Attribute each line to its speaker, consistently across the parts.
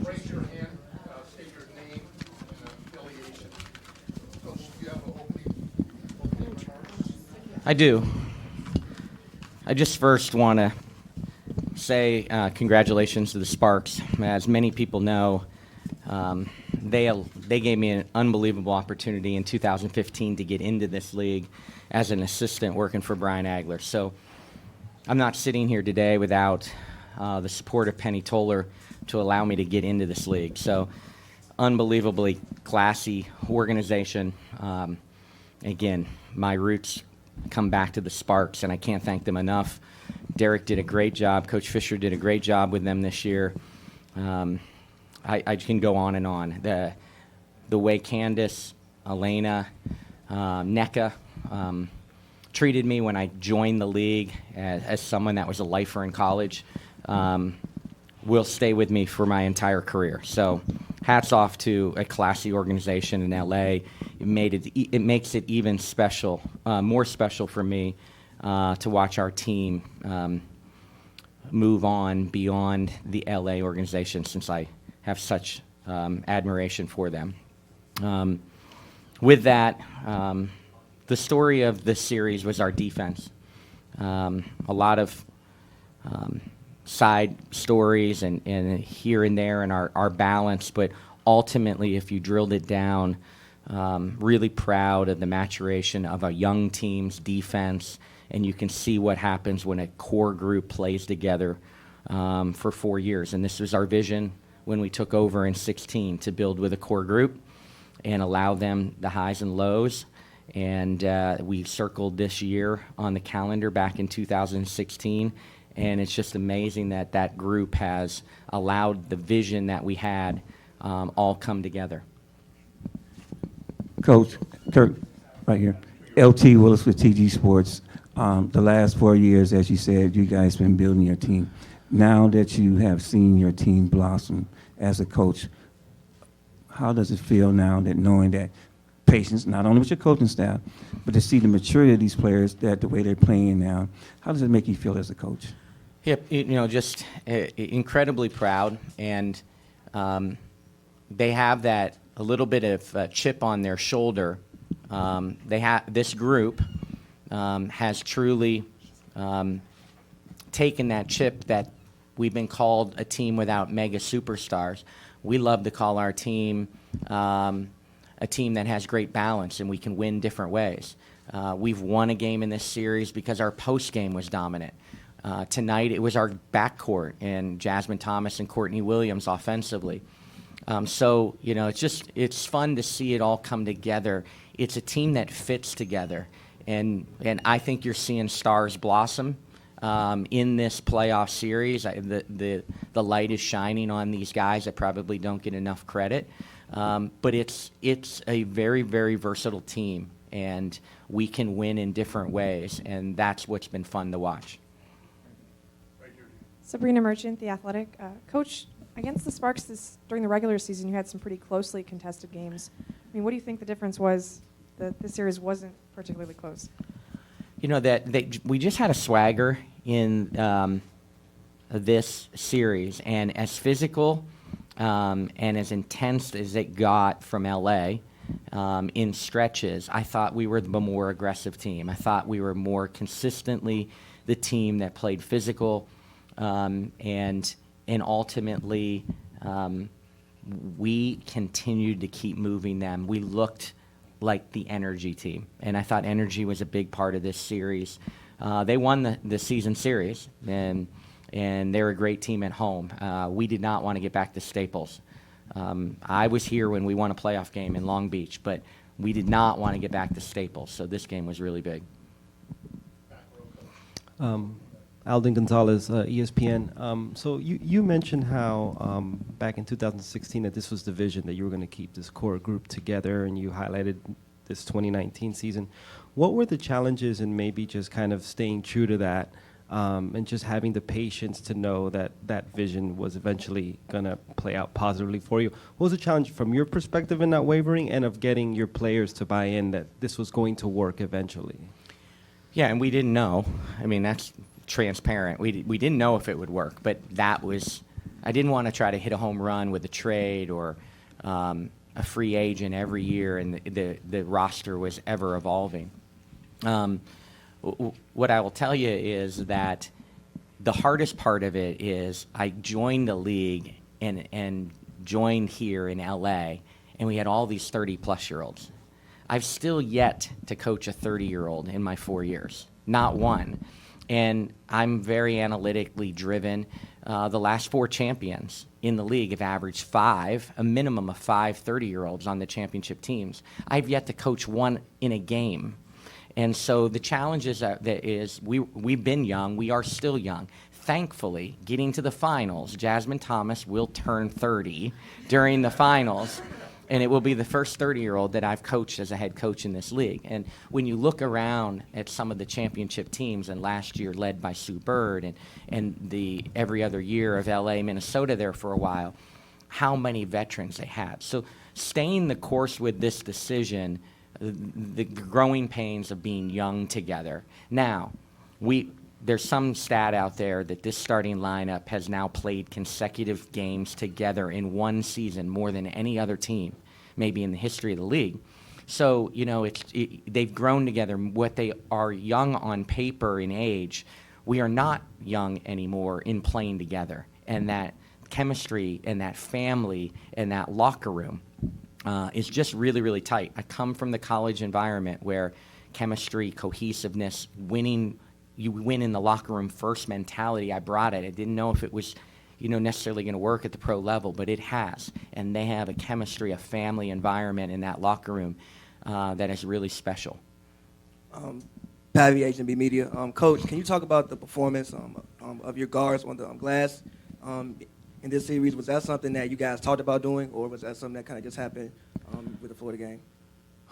Speaker 1: Raise your hand, state your name and affiliation. Coach, do you have an opening remarks?
Speaker 2: I do. I just first want to say congratulations to the Sparks. As many people know, they gave me an unbelievable opportunity in 2015 to get into this league as an assistant working for Brian Agler. So I'm not sitting here today without the support of Penny Toller to allow me to get into this league. So unbelievably classy organization. Again, my roots come back to the Sparks, and I can't thank them enough. Derek did a great job. Coach Fisher did a great job with them this year. I can go on and on. The way Candace, Elena, NECA treated me when I joined the league as someone that was a lifer in college will stay with me for my entire career. So hats off to a classy organization in LA. It makes it even special, more special for me to watch our team move on beyond the LA organization, since I have such admiration for them. With that, the story of this series was our defense. A lot of side stories and here and there and our balance, but ultimately, if you drilled it down, really proud of the maturation of a young team's defense, and you can see what happens when a core group plays together for 4 years. And this was our vision when we took over in 16, to build with a core group and allow them the highs and lows. And we circled this year on the calendar back in 2016, and it's just amazing that that group has allowed the vision that we had all come together.
Speaker 3: Coach, Curt, right here. LT Willis with TG Sports. The last 4 years, as you said, you guys been building your team. Now that you have seen your team blossom as a coach, how does it feel now that knowing that patience, not only with your coaching staff, but to see the maturity of these players, that the way they're playing now, how does it make you feel as a coach?
Speaker 2: Yep, just incredibly proud, and they have that a little bit of chip on their shoulder. This group has truly taken that chip that we've been called a team without mega superstars. We love to call our team a team that has great balance, and we can win different ways. We've won a game in this series because our post game was dominant. Tonight it was our backcourt and Jasmine Thomas and Courtney Williams offensively. So it's fun to see it all come together. It's a team that fits together, and I think you're seeing stars blossom in this playoff series. The light is shining on these guys that probably don't get enough credit, but it's a very, very versatile team, and we can win in different ways, and that's what's been fun to watch.
Speaker 4: Sabrina Merchant, The Athletic. Coach, against the Sparks during the regular season, you had some pretty closely contested games. I mean, what do you think the difference was that this series wasn't particularly close?
Speaker 2: We just had a swagger in this series, and as physical and as intense as it got from LA in stretches, I thought we were the more aggressive team. I thought we were more consistently the team that played physical, and ultimately we continued to keep moving them. We looked like the energy team, and I thought energy was a big part of this series. They won the season series, and they're a great team at home. We did not want to get back to Staples. I was here when we won a playoff game in Long Beach, but we did not want to get back to Staples, so this game was really big.
Speaker 5: Alden Gonzalez, ESPN. So you mentioned how back in 2016 that this was the vision, that you were going to keep this core group together, and you highlighted this 2019 season. What were the challenges in maybe just kind of staying true to that, and just having the patience to know that that vision was eventually going to play out positively for you? What was the challenge from your perspective in not wavering, and of getting your players to buy in that this was going to work eventually?
Speaker 2: Yeah, and we didn't know. I mean, that's transparent. We didn't know if it would work, but that was I didn't want to try to hit a home run with a trade or a free agent every year, and the roster was ever evolving. What I will tell you is that the hardest part of it is I joined the league and joined here in LA, and we had all these 30-plus-year-olds. I've still yet to coach a 30-year-old in my 4 years, not one. And I'm very analytically driven. The last 4 champions in the league have averaged a minimum of 5 30-year-olds on the championship teams. I've yet to coach one in a game. And so the challenge is we've been young. We are still young. Thankfully, getting to the finals, Jasmine Thomas will turn 30 during the finals, and it will be the first 30-year-old that I've coached as a head coach in this league. And when you look around at some of the championship teams, and last year led by Sue Bird, and the every other year of LA, Minnesota there for a while, how many veterans they had. So staying the course with this decision, the growing pains of being young together. Now, there's some stat out there that this starting lineup has now played consecutive games together in one season more than any other team, maybe in the history of the league. So, they've grown together. What they are young on paper in age, we are not young anymore in playing together. And that chemistry and that family and that locker room is just really, really tight. I come from the college environment where chemistry, cohesiveness, you win in the locker room first mentality. I brought it. I didn't know if it was, necessarily going to work at the pro level, but it has. And they have a chemistry, a family environment in that locker room that is really special.
Speaker 6: Pavy, HNB Media. Coach, can you talk about the performance of your guards on the glass in this series? Was that something that you guys talked about doing, or was that something that kind of just happened with the Florida game?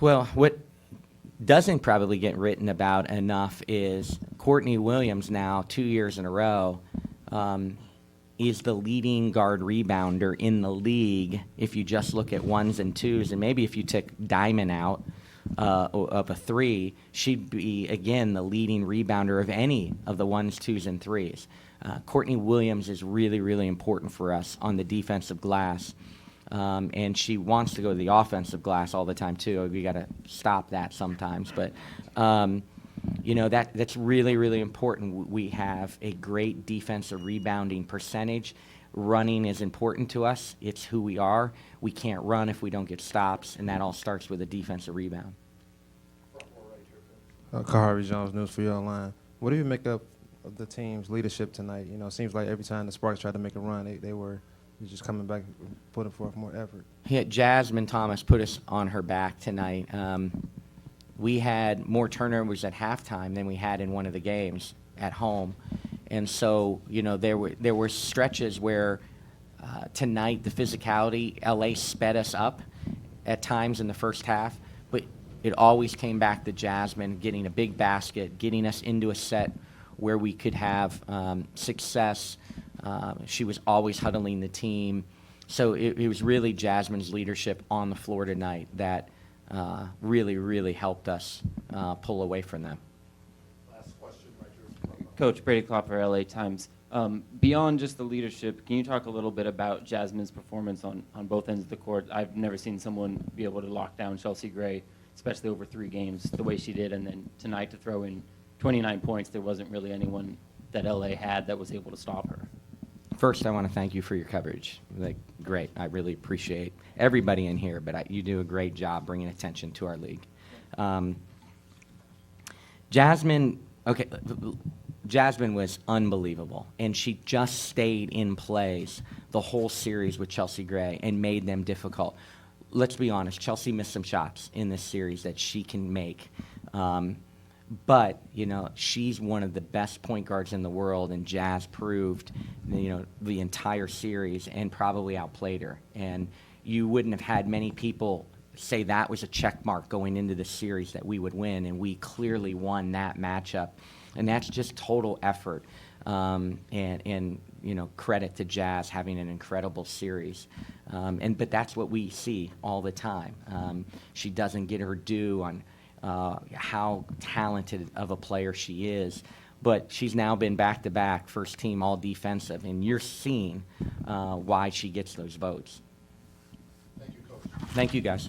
Speaker 2: Well, what doesn't probably get written about enough is Courtney Williams now, 2 years in a row, is the leading guard rebounder in the league if you just look at ones and twos. And maybe if you took Diamond out of a 3, she'd be, again, the leading rebounder of any of the ones, twos, and threes. Courtney Williams is really, really important for us on the defensive glass. And she wants to go to the offensive glass all the time, too. We got to stop that sometimes. But, that's really, really important. We have a great defensive rebounding percentage. Running is important to us. It's who we are. We can't run if we don't get stops, and that all starts with a defensive rebound.
Speaker 7: Kahari Jones, News for You Online. What do you make up of the team's leadership tonight? It seems like every time the Sparks tried to make a run, they were just coming back, putting forth more effort.
Speaker 2: Yeah, Jasmine Thomas put us on her back tonight. We had more turnovers at halftime than we had in one of the games at home. And so, there were stretches where tonight the physicality, LA sped us up at times in the first half, but it always came back to Jasmine getting a big basket, getting us into a set where we could have success. She was always huddling the team. So it was really Jasmine's leadership on the floor tonight that really, really helped us pull away from them.
Speaker 1: Last question right here.
Speaker 8: Coach Brady Klopp for LA Times. Beyond just the leadership, can you talk a little bit about Jasmine's performance on both ends of the court? I've never seen someone be able to lock down Chelsea Gray, especially over 3 games, the way she did. And then tonight to throw in 29 points, there wasn't really anyone that LA had that was able to stop her.
Speaker 2: First, I want to thank you for your coverage. Great. I really appreciate everybody in here, but you do a great job bringing attention to our league. Jasmine was unbelievable, and she just stayed in plays the whole series with Chelsea Gray and made them difficult. Let's be honest, Chelsea missed some shots in this series that she can make. But, she's one of the best point guards in the world, and Jazz proved, the entire series and probably outplayed her. And you wouldn't have had many people say that was a check mark going into the series that we would win, and we clearly won that matchup. And that's just total effort and credit to Jazz having an incredible series. But that's what we see all the time. She doesn't get her due on how talented of a player she is. But she's now been back-to-back first team all defensive, and you're seeing why she gets those votes.
Speaker 1: Thank you, Coach.
Speaker 2: Thank you, guys.